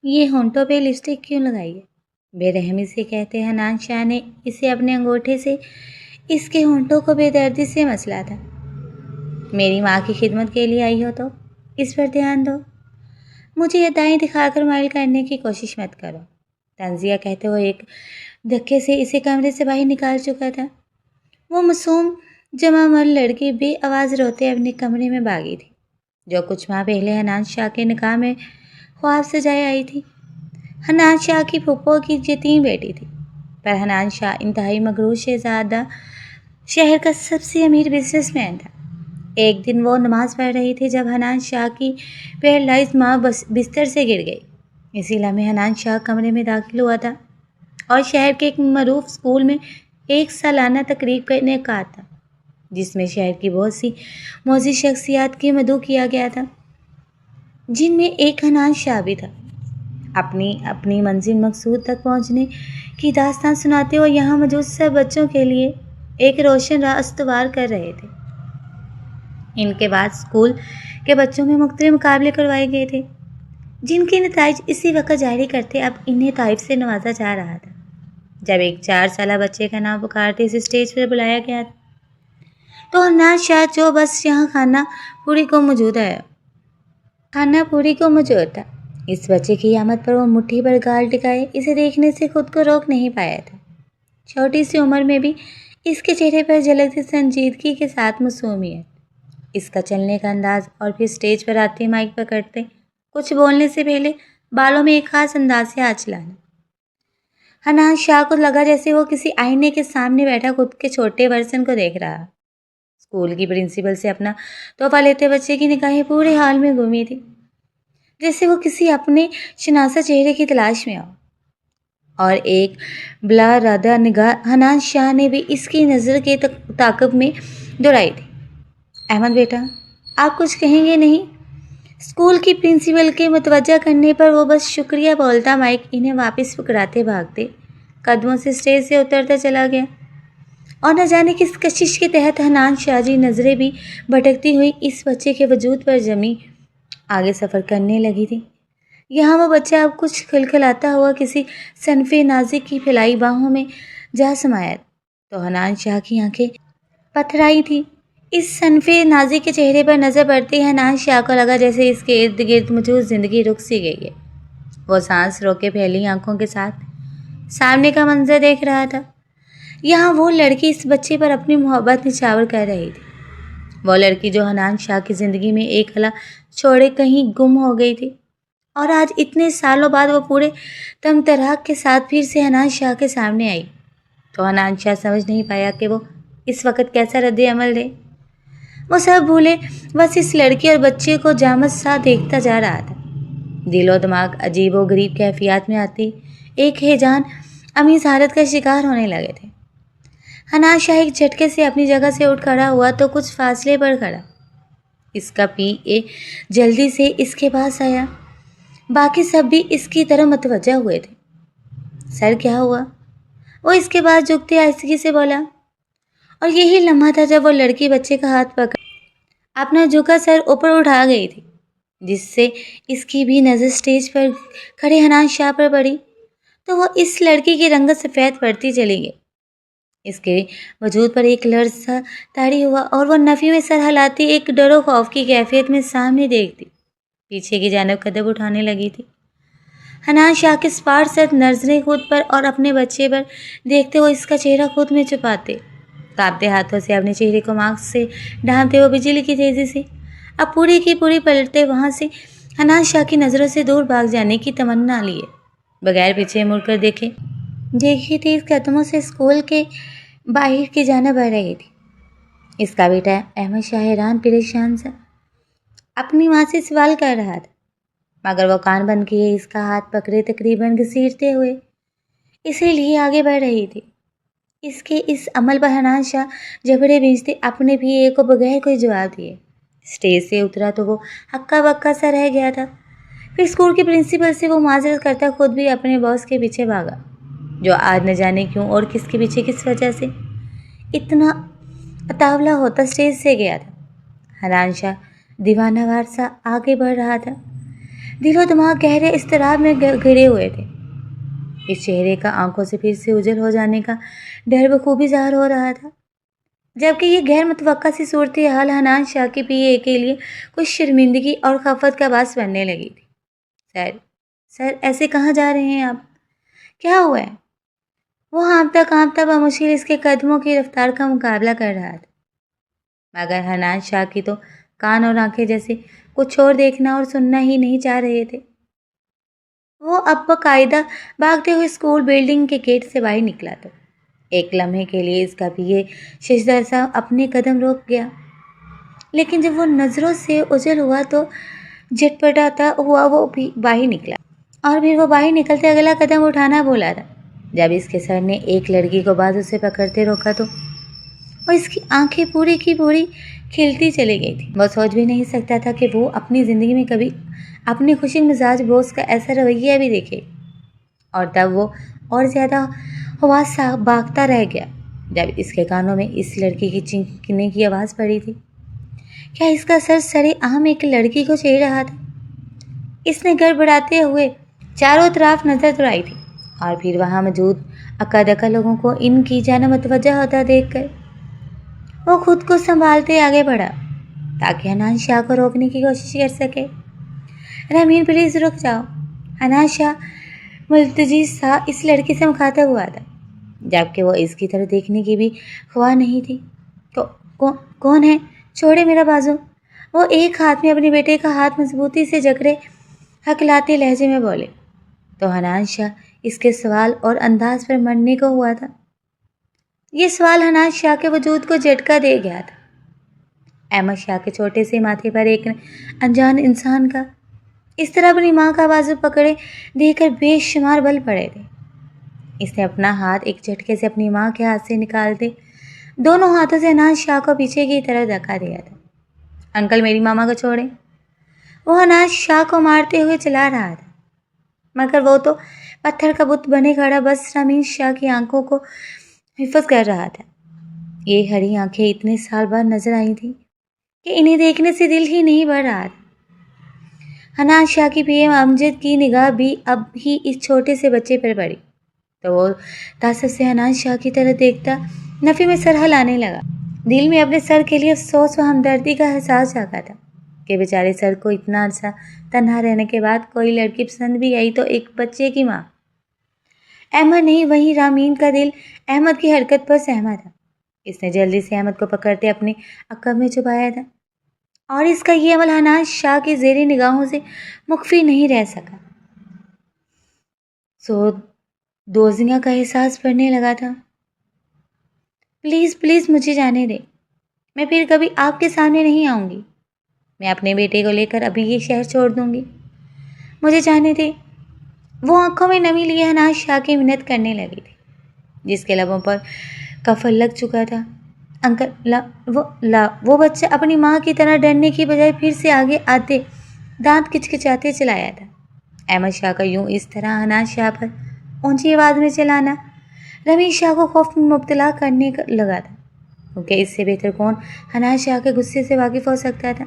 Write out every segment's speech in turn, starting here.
ये होंठों पे लिपस्टिक क्यों लगाई है? बेरहमी से कहते हनान शाह ने इसे अपने अंगूठे से इसके होंठों को बेदर्दी से मसला था। मेरी माँ की खिदमत के लिए आई हो तो इस पर ध्यान दो। मुझे ये दाएं दिखाकर माइल करने की कोशिश मत करो। तंजिया कहते हुए एक धक्के से इसे कमरे से बाहर निकाल चुका था। वो मासूम जमा मर लड़की बेआवाज़ रोते अपने कमरे में भागी थी, जो कुछ माह पहले हनान शाह के निकाह में ख्वाब सजाए आई थी। हनान शाह की फूफो की यतीम बेटी थी, पर हनान शाह इंतहाई मगरूर शहजादा शहर का सबसे अमीर बिजनेसमैन था। एक दिन वो नमाज पढ़ रही थी जब हनान शाह की पैरालाइज माँ बिस्तर से गिर गई। इसी लम्हे हनान शाह कमरे में दाखिल हुआ था और शहर के एक मरूफ स्कूल में एक सालाना तकरीब करने का था, जिसमें शहर की बहुत सी मौजी शख्सियात की मदऊ किया गया था, जिनमें एक हनान शाह भी था। अपनी अपनी मंजिल मकसूद तक पहुंचने की दास्तान सुनाते हुए यहाँ मौजूद सब बच्चों के लिए एक रोशन राह अस्तवार कर रहे थे। इनके बाद स्कूल के बच्चों में मुख्तलिफ मुकाबले करवाए गए थे, जिनके नताइज इसी वक्त जारी करते अब इन्हें तारीफ से नवाजा जा रहा था। जब एक 4 साला बच्चे का नाम पुकारते इसे स्टेज पर बुलाया गया तो हनान शाह जो बस यहाँ खाना पूरी को मौजूद था। इस बच्चे की आमद पर वो मुट्ठी पर गाल टिकाए इसे देखने से खुद को रोक नहीं पाया था। छोटी सी उम्र में भी इसके चेहरे पर झलकती संजीदगी के साथ मासूमियत, इसका चलने का अंदाज और फिर स्टेज पर आते माइक पकड़ते कुछ बोलने से पहले बालों में एक खास अंदाज से हाथ चलाना। हनान शाह को लगा जैसे वो किसी आईने के सामने बैठा खुद के छोटे वर्जन को देख रहा। स्कूल की प्रिंसिपल से अपना तोहफा लेते बच्चे की निगाहें पूरे हाल में घूमी थी, जैसे वो किसी अपने शनासा चेहरे की तलाश में हो। और एक बला राधा निगाह हनान शाह ने भी इसकी नज़र के ताक़ब में दौड़ाई थी। अहमद बेटा, आप कुछ कहेंगे नहीं? स्कूल की प्रिंसिपल के मुतवज्जा करने पर वो बस शुक्रिया बोलता माइक इन्हें वापस पकड़ाते भागते कदमों से स्टेज से उतरता चला गया। और न जाने किस कशिश के तहत हनान शाह जी नज़रें भी भटकती हुई इस बच्चे के वजूद पर जमी आगे सफ़र करने लगी थी। यहाँ वो बच्चा अब कुछ खिलखिलाता हुआ किसी सनफ़े नाज़िक की फैलाई बाहों में जा समाया तो हनान शाह की आंखें पथराई थी। इस सनफ़े नाज़िक के चेहरे पर नज़र पड़ते ही हनान शाह को लगा जैसे इसके इर्द गिर्द मौजूद ज़िंदगी रुक सी गई है। वो सांस रोके फैली आंखों के साथ सामने का मंजर देख रहा था। यहाँ वो लड़की इस बच्चे पर अपनी मोहब्बत निछावर कर रही थी। वो लड़की जो हनान शाह की ज़िंदगी में एक हला छोड़े कहीं गुम हो गई थी और आज इतने सालों बाद वो पूरे तमतराक के साथ फिर से हनान शाह के सामने आई तो हनान शाह समझ नहीं पाया कि वो इस वक्त कैसा रद्द अमल दे। वो सब भूले बस इस लड़की और बच्चे को जामत सा देखता जा रहा था। दिलो दिमाग अजीब व गरीब कैफियत में आती एक हैजान अमीज़ हालत का शिकार होने लगे थे। हनान शाह एक झटके से अपनी जगह से उठ खड़ा हुआ तो कुछ फासले पर खड़ा। इसका पीए जल्दी से इसके पास आया। बाकी सब भी इसकी तरह मतवज्जा हुए थे। सर क्या हुआ? वो इसके पास झुकते आहिस्तगी से बोला। और यही लम्हा था जब वो लड़की बच्चे का हाथ पकड़ अपना झुका सर ऊपर उठा गई थी, जिससे इसकी भी नज़र स्टेज पर खड़े हनान शाह पर पड़ी तो वो इस लड़की की रंगत सफ़ेद पड़ती चली गई। इसके वजूद पर एक लर्ज़ सा तारी हुआ और वो नफ़ी में सर हिलाती एक डरो खौफ की कैफियत में सामने देखती पीछे की जानिब कदम उठाने लगी थी। हनान शाह के स्पार सद नजरें खुद पर और अपने बच्चे पर देखते हुए इसका चेहरा खुद में छुपाते कांपते हाथों से अपने चेहरे को मास्क से ढांपते हुए बिजली की तेज़ी से अब पूरी की पूरी पलटते वहाँ से हनान शाह की नज़रों से दूर भाग जाने की तमन्ना लिए बगैर पीछे मुड़कर देखी थी इस कदमों से स्कूल के बाहर की जाना बढ़ रही थी। इसका बेटा अहमद शाह हैरान परेशान सा अपनी माँ से सवाल कर रहा था, मगर वो कान बंद किए इसका हाथ पकड़े तकरीबन घसीटते हुए इसीलिए आगे बढ़ रही थी। इसके इस अमल पर हनान शाह जबड़े बींचते अपने भी एक को बगैर कोई जवाब दिए स्टेज से उतरा तो वो हक्का बक्का सा रह गया था। फिर स्कूल के प्रिंसिपल से वो माजरत करता खुद भी अपने बॉस के पीछे भागा, जो आज न जाने क्यों और किसके पीछे किस वजह से इतना अतावला होता स्टेज से गया था। हनान शाह दीवानावार सा आगे बढ़ रहा था। دل و دماغ گہرے اضطراب میں گھرے ہوئے تھے۔ اس چہرے کا آنکھوں سے پھر سے اجل ہو جانے کا ڈر بخوبی ظاہر ہو رہا تھا، جبکہ یہ غیر متوقع سی صورتحال حنان شاہ کے پی اے کے لیے کچھ شرمندگی اور خفت کا باعث بننے لگی تھی۔ سر ایسے کہاں جا رہے ہیں آپ؟ کیا ہوا ہے؟ وہ ہانپتا کانپتا بمشکل اس کے قدموں کی رفتار کا مقابلہ کر رہا تھا، مگر حنان شاہ کی تو کان اور آنکھیں جیسے کچھ اور دیکھنا اور سننا ہی نہیں چاہ رہے تھے۔ وہ اب باقاعدہ بھاگتے ہوئے اسکول بلڈنگ کے گیٹ سے باہر نکلا تو ایک لمحے کے لیے اس کا بھی یہ ششدر سا اپنے قدم روک گیا، لیکن جب وہ نظروں سے اوجھل ہوا تو جھٹ پٹاتا ہوا وہ بھی باہر نکلا، اور پھر وہ باہر نکلتے اگلا قدم اٹھانا بھولا تھا جب اس کے سر نے ایک لڑکی کو بازو سے پکڑتے روکا تو اور اس کی آنکھیں پوری کی پوری کھلتی چلی گئی تھی۔ وہ سوچ بھی نہیں سکتا تھا کہ وہ اپنی زندگی میں کبھی اپنے خوشی مزاج بوس کا ایسا رویہ بھی دیکھے، اور تب وہ اور زیادہ حواس سا بھاگتا رہ گیا جب اس کے کانوں میں اس لڑکی کی چیخنے کی آواز پڑی تھی۔ کیا اس کا سر سرے عام ایک لڑکی کو چھیڑ رہا تھا؟ اس نے گڑبڑاتے ہوئے چاروں طرف نظر دوڑائی تھی، اور پھر وہاں موجود اکا دکا لوگوں کو ان کی جانب متوجہ ہوتا دیکھ کر وہ خود کو سنبھالتے آگے بڑھا تاکہ حنان شاہ کو روکنے کی کوشش کر سکے۔ رامین پلیز رک جاؤ، حنان شاہ ملتجی سا اس لڑکی سے مخاطب ہوا تھا، جبکہ وہ اس کی طرف دیکھنے کی بھی خواہ نہیں تھی۔ کون ہے؟ چھوڑے میرا بازو۔ وہ ایک ہاتھ میں اپنے بیٹے کا ہاتھ مضبوطی سے جکڑے ہکلاتے لہجے میں بولے تو حنان شاہ اس کے سوال اور انداز پر مرنے کو ہوا تھا۔ یہ سوال حنان شاہ کے وجود کو جھٹکا دے گیا تھا۔ احمد شاہ کے چھوٹے سے ماتھے پر ایک انجان انسان کا اس طرح اپنی ماں کا بازو پکڑے دیکھ کر بے شمار بل پڑے تھے۔ اس نے اپنا ہاتھ ایک جھٹکے سے اپنی ماں کے ہاتھ سے نکالتے دونوں ہاتھوں سے حنان شاہ کو پیچھے کی طرف دھکا دیا تھا۔ انکل میری ماما کو چھوڑیں۔ وہ حنان شاہ کو مارتے ہوئے چلا رہا تھا، مگر وہ تو پتھر کا بت بنے کھڑا بس رامین شاہ کی آنکھوں کو حفظ کر رہا تھا۔ یہ ہری آنکھیں اتنے سال بعد نظر آئی تھیں کہ انہیں دیکھنے سے دل ہی نہیں بڑھ رہا تھا۔ حنان شاہ کی پی ایم امجد کی نگاہ بھی اب ہی اس چھوٹے سے بچے پر پڑی تو وہ تعصب سے حنان شاہ کی طرف دیکھتا نفی میں سر ہلانے لگا۔ دل میں اپنے سر کے لیے افسوس و ہمدردی کا احساس جاگا تھا کہ بیچارے سر کو اتنا عرصہ تنہا رہنے کے بعد کوئی لڑکی پسند بھی آئی تو ایک بچے کی ماں۔ احمد نہیں، وہیں رامین کا دل احمد کی حرکت پر سہما تھا۔ اس نے جلدی سے احمد کو پکڑتے اپنے عقب میں چھپایا تھا، اور اس کا یہ عمل حنان شاہ کی زیریں نگاہوں سے مخفی نہیں رہ سکا۔ سو دوزیاں کا احساس بڑھنے لگا تھا۔ پلیز مجھے جانے دے، میں پھر کبھی آپ کے سامنے نہیں آؤں گی۔ میں اپنے بیٹے کو لے کر ابھی یہ شہر چھوڑ دوں گی، مجھے جانے دے۔ وہ آنکھوں میں نمی لیے حنان شاہ کی منت کرنے لگی تھی، جس کے لبوں پر کفل لگ چکا تھا۔ انکل وہ بچہ اپنی ماں کی طرح ڈرنے کی بجائے پھر سے آگے آتے دانت کچکچاتے چلایا تھا۔ احمد شاہ کا یوں اس طرح حنان شاہ پر اونچی آواز میں چلانا رامین شاہ کو خوف میں مبتلا کرنے لگا تھا، کیونکہ اس سے بہتر کون حنان شاہ کے غصے سے واقف ہو سکتا تھا۔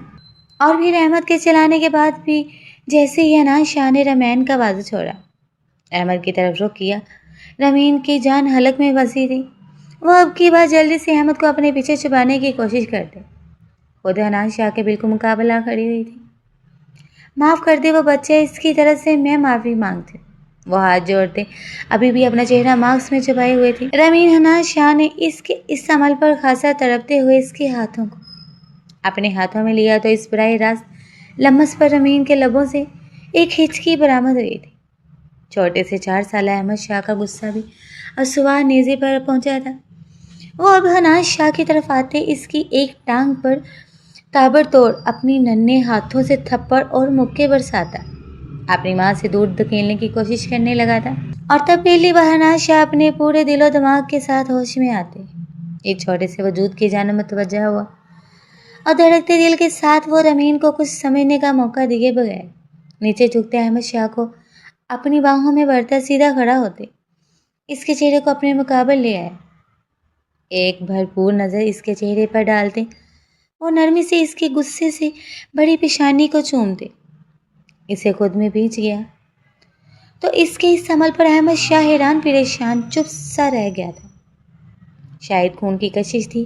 اور پھر احمد کے چلانے کے بعد بھی جیسے ہی حنان شاہ نے رامین کا بازو چھوڑا، احمد کی طرف رخ کیا، رامین کی جان حلق میں پھنسی تھی۔ وہ اب کی بار جلدی سے احمد کو اپنے پیچھے چھپانے کی کوشش کرتے خود حنان شاہ کے بالکل مقابلہ کھڑی ہوئی تھی۔ معاف کر دے وہ بچے، اس کی طرف سے میں معافی مانگتے۔ وہ ہاتھ جوڑتے ابھی بھی اپنا چہرہ ماسک میں چھپائے ہوئے تھی۔ رامین حنان شاہ نے اس عمل پر خاصا تڑپتے ہوئے اس کے ہاتھوں کو اپنے ہاتھوں میں لیا تو اس براہ راست لمس پر رامین کے لبوں سے ایک ہچکی برآمد ہوئی تھی۔ چھوٹے سے 4 سالہ احمد شاہ کا غصہ بھی اسوار نیزے پر پہنچا تھا۔ وہ اب حنان شاہ کی طرف آتے اس کی ایک ٹانگ پر تابڑ توڑ اپنی ننھے ہاتھوں سے تھپڑ اور مکے برساتا اپنی ماں سے دور دھکیلنے کی کوشش کرنے لگا تھا، اور تب پہلی بار حنان شاہ اپنے پورے دل و دماغ کے ساتھ ہوش میں آتے ایک چھوٹے سے وجود کی جانب متوجہ ہوا، اور دھڑکتے دل کے ساتھ وہ رامین کو کچھ سمجھنے کا موقع دیے بغیر نیچے جھکتے احمد شاہ کو اپنی باہوں میں بھرتا سیدھا کھڑا ہوتے اس کے چہرے کو اپنے مقابل لے آئے۔ ایک بھرپور نظر اس کے چہرے پر ڈالتے وہ نرمی سے اس کے غصے سے بڑی پیشانی کو چومتے इसे खुद में भींच गया। तो इसके इस अमल पर अहमद शाह हैरान परेशान चुप सा रह गया था। शायद खून की कशिश थी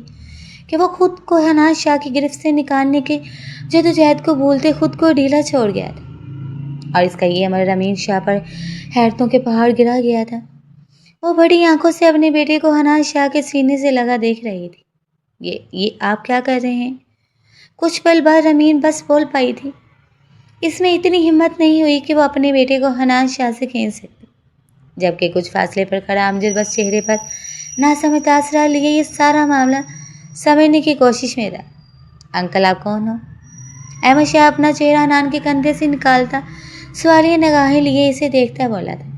कि वो खुद को हनाज शाह की गिरफ्त से निकालने के जद्दोजहद को भूलते खुद को ढीला छोड़ गया था। और इसका ये अमल रमीन शाह पर हैरतों के पहाड़ गिरा गया था। वो बड़ी आंखों से अपने बेटे को हनाज शाह के सीने से लगा देख रही थी। ये आप क्या कर रहे हैं? कुछ पल बाद रमीन बस बोल पाई थी। इसमें इतनी हिम्मत नहीं हुई कि वो अपने बेटे को हनाज शाह से खींच सकती, जबकि कुछ फासले पर खड़ा अमजद बस चेहरे पर नासमझ तासरा लिए ये सारा मामला समझने की कोशिश में रहा। अंकल आप कौन हो? अहमद शाह अपना चेहरा हनान के कंधे से निकालता सवालिया निगाहें लिए इसे देखता बोला था।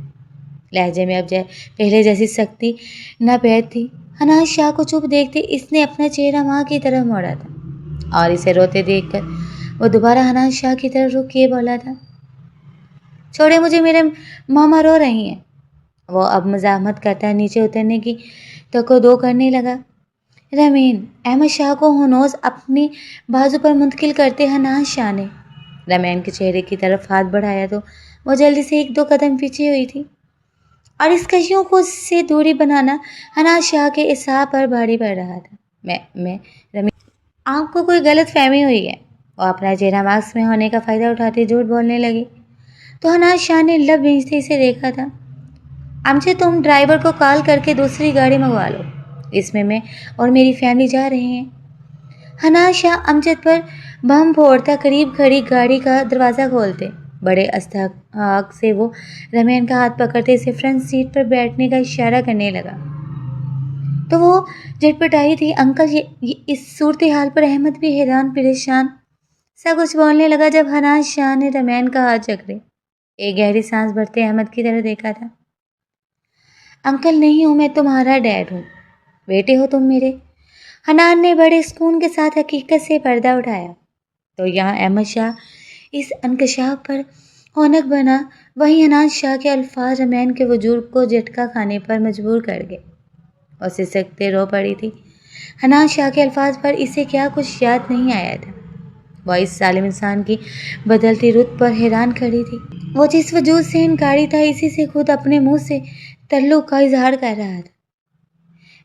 लहजे में अब पहले जैसी सख्ती न पैद थी। हनाज शाह को चुप देखते इसने अपना चेहरा माँ की तरफ मोड़ा था और इसे रोते देखकर वो दोबारा हनाज शाह की तरफ रुक के बोला था, छोड़े मुझे, मेरे मामा रो रही हैं। वो अब मजामत करता नीचे उतरने की तो दो करने लगा। रमीन, अहमद शाह को होनोज अपनी बाजू पर मुंतकिल करते हनाज शाह ने रमीन के चेहरे की तरफ हाथ बढ़ाया तो वो जल्दी से एक दो कदम पीछे हुई थी और इस कशियों को से दूरी बनाना हनाज शाह के इसाह पर भारी पड़ रहा था। मैं रमीन, आपको कोई गलत फहमी हुई है। वो अपना चेहरा मास्क में होने का फ़ायदा उठाते झूठ बोलने लगी तो हनाज शाह ने लब भींचते इसे देखा था। अमजद, तुम ड्राइवर को कॉल करके दूसरी गाड़ी मंगवा लो, इसमें मैं और मेरी फैमिली जा रहे हैं। हनाज शाह अमजद पर बम फोड़ता करीब खड़ी गाड़ी का दरवाज़ा खोलते बड़े अस्तहाक से वो रमीन का हाथ पकड़ते इसे फ्रंट सीट पर बैठने का इशारा करने लगा तो वो झटपटाई थी। अंकल, ये इस सूरत हाल पर अहमद भी हैरान परेशान सा कुछ बोलने लगा जब हनाज शाह ने रमीन का हाथ जकड़े एक गहरी सांस भरते अहमद की तरफ देखा था। अंकल नहीं हूँ, मैं तुम्हारा डैड हूँ। बेटे हो तुम मेरे। हनान ने बड़े सुकून के साथ हकीकत से पर्दा उठाया तो यहाँ अहमद शाह इस इंकशाफ पर हौनक बना। वहीं हनाज शाह के अल्फाज रमीन के वजूद को झटका खाने पर मजबूर कर गए और सिसकते रो पड़ी थी। हनाज शाह के अल्फाज पर इसे क्या कुछ याद नहीं आया था। वह इस सालिम इंसान की बदलती रुत पर हैरान खड़ी थी। वो जिस वजूद से इनकारी था इसी से खुद अपने मुंह से तल्लुक का इजहार कर रहा था।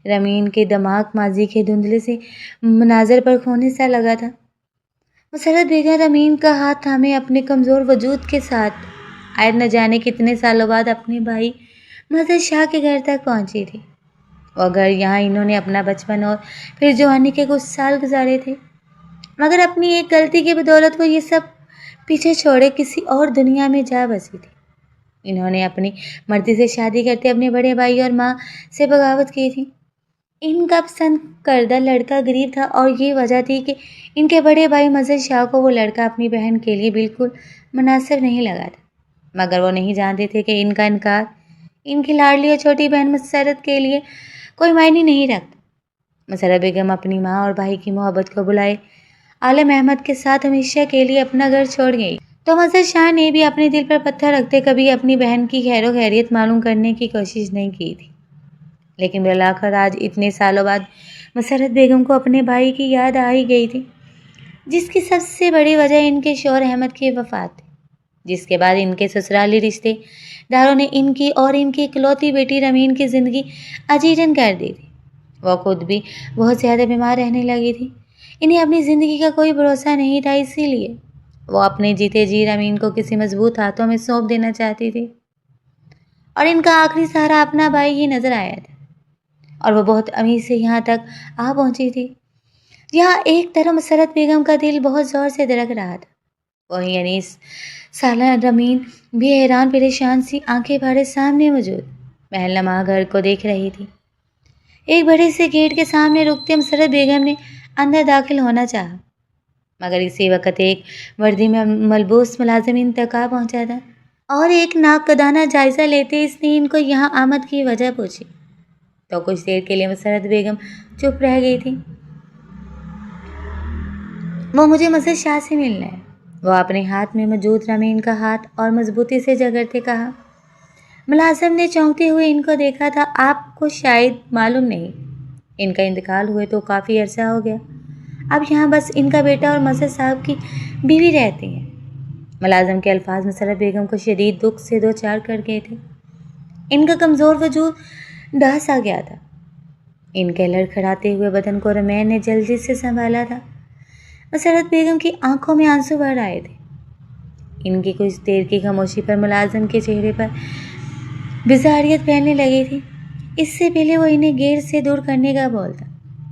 रमीन के दिमाग माजी के धुंधले से मनाजर पर खोने सा लगा था। मुसरत बेगम रमीन का हाथ थामे अपने कमज़ोर वजूद के साथ आयत न जाने कितने सालों बाद अपने भाई मदर शाह के घर तक पहुंची थी। और घर यहाँ इन्होंने अपना बचपन और फिर जवानी के कुछ साल गुजारे थे, मगर अपनी एक गलती की बदौलत वो ये सब पीछे छोड़े किसी और दुनिया में जा बसी थी। इन्होंने अपनी मर्जी से शादी करते अपने बड़े भाई और माँ से बगावत की थी। इनका पसंद करदा लड़का गरीब था और ये वजह थी कि इनके बड़े भाई मजहर शाह को वो लड़का अपनी बहन के लिए बिल्कुल मुनासिब नहीं लगा था, मगर वो नहीं जानते थे कि इनका इनकार इनकी लाडली और छोटी बहन मसरत के लिए कोई मायने नहीं रखता। मसरत बेगम अपनी माँ और भाई की मोहब्बत को बुलाए आलम अहमद के साथ हमेशा के लिए अपना घर छोड़ गई तो मजहर शाह ने भी अपने दिल पर पत्थर रखते कभी अपनी बहन की खैर खैरियत मालूम करने की कोशिश नहीं की थी। लेकिन बिलाखिर आज इतने सालों बाद मसरत बेगम को अपने भाई की याद आ ही गई थी, जिसकी सबसे बड़ी वजह इनके शौहर अहमद की वफात थी, जिसके बाद इनके ससुराली रिश्तेदारों ने इनकी और इनकी इकलौती बेटी रमीन की ज़िंदगी अजीरन कर दी थी। वह खुद भी बहुत ज़्यादा बीमार रहने लगी थी। इन्हें अपनी ज़िंदगी का कोई भरोसा नहीं था, इसीलिए वो अपने जीते जी रमीन को किसी मजबूत हाथों में सौंप देना चाहती थी और इनका आखिरी सहारा अपना भाई ही नजर आया था। और वो बहुत अमीर से यहाँ तक आ पहुँची थी। यहाँ एक तरफ मसरत बेगम का दिल बहुत ज़ोर से धड़क रहा था, वहीं अनीस साला रमीन भी हैरान परेशान सी आंखें फाड़े सामने मौजूद महलनुमा घर को देख रही थी। एक बड़े से गेट के सामने रुकते मसरत बेगम ने अंदर दाखिल होना चाहा, मगर इसी वक्त एक वर्दी में मलबूस मुलाजिम तक आ पहुँचा था और एक नाकदाना जायज़ा लेते इसने इनको यहाँ आमद की वजह पूछी तो कुछ देर के लिए मसरत बेगम चुप रह गई थी। वो मुझे मजहर शाह से मिलना है। वो अपने हाथ में मौजूद रमीन का हाथ और मजबूती से जगड़ते कहा। मुलाजिम ने चौंकते हुए इनको देखा था। आपको शायद मालूम नहीं, इनका इंतकाल हुए तो काफ़ी अरसा हो गया। अब यहाँ बस इनका बेटा और मजहर साहब की बीवी रहती हैं। मुलाजिम के अल्फाज मुसर्रत बेगम को शदीद दुख से दो चार कर गए थे। इनका कमज़ोर वजूद ढह सा गया था। इनके लड़खड़ाते हुए बदन को रमैन ने जल्दी से संभाला था। मुसर्रत बेगम की आंखों में आंसू भर आए थे। इनकी कुछ देर की खामोशी पर मुलाजिम के चेहरे पर बिजारियत फैलने लगी थी। इससे पहले वो इन्हें गेट से दूर करने का बोल था।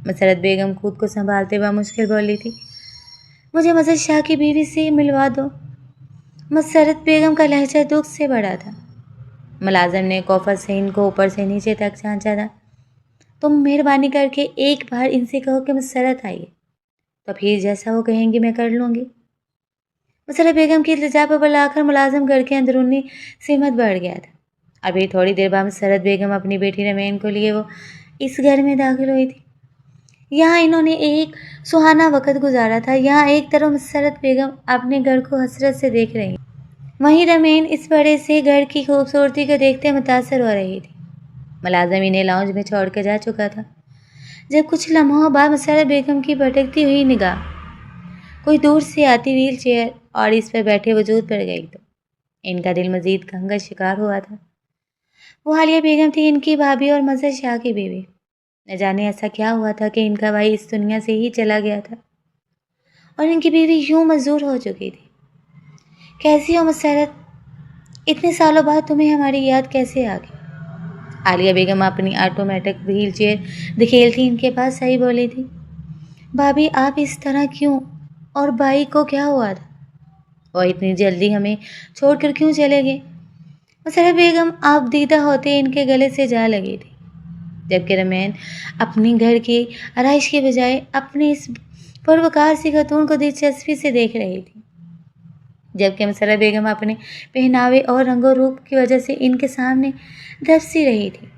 मुसर्रत बेगम खुद को संभालते हुए मुश्किल बोली थी, मुझे मजहर शाह की बीवी से मिलवा दो। मुसर्रत बेगम का लहजा दुख से भरा था। मुलाजिम ने कौफत से इनको ऊपर से नीचे तक झांचा था। तुम मेहरबानी करके एक बार इनसे कहो कि मुसर्रत आइए, तो फिर जैसा वो कहेंगी मैं कर लूँगी। मुसर्रत बेगम की इल्तिजा पर बुलाकर मुलाजिम घर के अंदरूनी सिमत बढ़ गया था। अभी थोड़ी देर बाद मुसर्रत बेगम अपनी बेटी रमैन को लिए वो इस घर में दाखिल हुई थी। यहाँ इन्होंने एक सुहाना वक़्त गुजारा था। यहाँ एक तरफ मुसर्रत बेगम अपने घर को हसरत से देख रही, वहीं रमैन इस बड़े से घर की खूबसूरती को देखते मुतासर हो रही थी। मुलाजिम इन्हें लाउंज में छोड़ कर जा चुका था जब कुछ लम्हों बाद मुसर्रत बेगम की भटकती हुई निगाह कोई दूर से आती व्हील चेयर और इस पर बैठे वजूद पर गई तो इनका दिल मजीद गम का शिकार हुआ था। वो आलिया बेगम थी, इनकी भाभी और मजहर शाह की बीवी। न जाने ऐसा क्या हुआ था कि इनका भाई इस दुनिया से ही चला गया था और इनकी बीवी यूं मजदूर हो चुकी थी। कैसी हो मुसर्रत, इतने सालों बाद तुम्हें हमारी याद कैसे आ गई? आलिया बेगम अपनी ऑटोमेटिक व्हील चेयर धकेलती इनके पास आई बोली थी, भाभी आप इस तरह क्यों, और भाई को क्या हुआ था? वो इतनी जल्दी हमें छोड़कर क्यों चले गए? मुसर्रत बेगम आप दीदा होते इनके गले से जा लगी थी, जबकि रमैन अपनी घर की आरइश के बजाय अपने इस परवकार सी खतून को दिलचस्पी से देख रही थी। जबकि मुसर्रत बेगम अपने पहनावे और रंगो रूप की वजह से इनके सामने दबसी रही थी।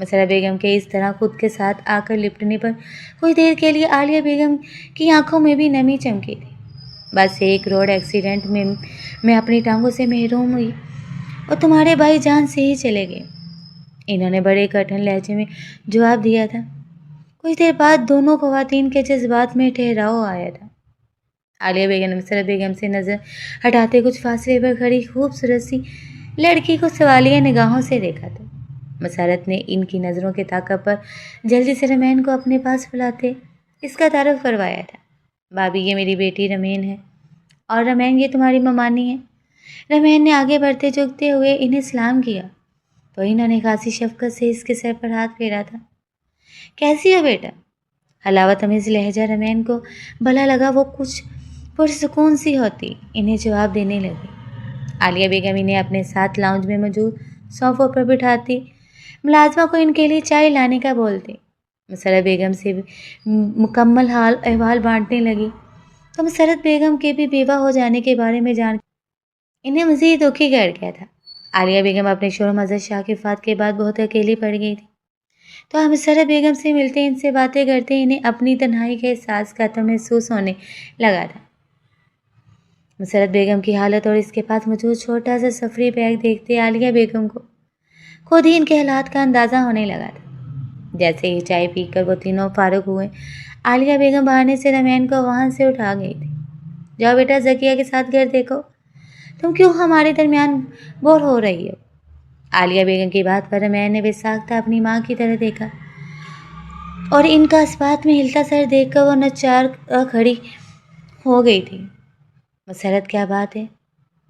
मुसर्रत बेगम के इस तरह खुद के साथ आकर लिपटने पर कुछ देर के लिए आलिया बेगम की आंखों में भी नमी चमकी थी। बस एक रोड एक्सीडेंट में मैं अपनी टांगों से महरूम हुई और तुम्हारे भाई जान से ही चले गए, इन्होंने बड़े कठिन लहजे में जवाब दिया था। कुछ देर बाद दोनों ख़वातीन के जज्बात में ठहराव आया था। आलिया बेगम ने मुसर्रत बेगम से नज़र हटाते कुछ फासले पर खड़ी खूबसूरत सी लड़की को सवालिया निगाहों से देखा था। मुसर्रत ने इनकी नज़रों के ताक़ब पर जल्दी से रमैन को अपने पास बुलाते इसका तारुफ करवाया था। भाभी ये मेरी बेटी रमैन है और रमैन ये तुम्हारी ममानी है। रमैन ने आगे बढ़ते झुकते हुए इन्हें सलाम किया तो इन्होंने खासी शफकत से इसके सर पर हाथ फेरा था। कैसी हो बेटा? हलावत तमीज़ लहजा रमैन को भला लगा, वो कुछ पुरसुकून सी होती इन्हें जवाब देने लगी। आलिया बेगम इन्हें अपने साथ लाउंज में मौजूद सोफ़ों पर बिठाती मुलाजमा को इनके लिए चाय लाने का बोलती। मुसर्रत बेगम से मुकम्मल हाल अहवाल बांटने लगी तो मुसर्रत बेगम के भी बेवा हो जाने के बारे में जान इन्हें मज़ीद दुखी कर गया था। आलिया बेगम अपने शोहर मजहर शाह की वफ़ात के बाद बहुत अकेली पड़ गई थी, तो हम मुसर्रत बेगम से मिलते इनसे बातें करते इन्हें अपनी तन्हाई का एहसास खत्म महसूस होने लगा था। मुसर्रत बेगम की हालत और इसके पास मौजूद छोटा सा सफरी बैग देखते आलिया बेगम को खुद ही इनके हालात का अंदाज़ा होने लगा था। जैसे ही चाय पीकर वो तीनों फारुग हुए, आलिया बेगम बहाने से रमैन को वहाँ से उठा गई थी। जाओ बेटा ज़किया के साथ घर देखो, तुम क्यों हमारे दरमियान बोर हो रही हो? आलिया बेगम की बात पर रमैन ने बेसाख्ता अपनी माँ की तरह देखा और इनका इस बात में हिलता सर देखकर वो नचार खड़ी हो गई थी। मुसर्रत क्या बात है,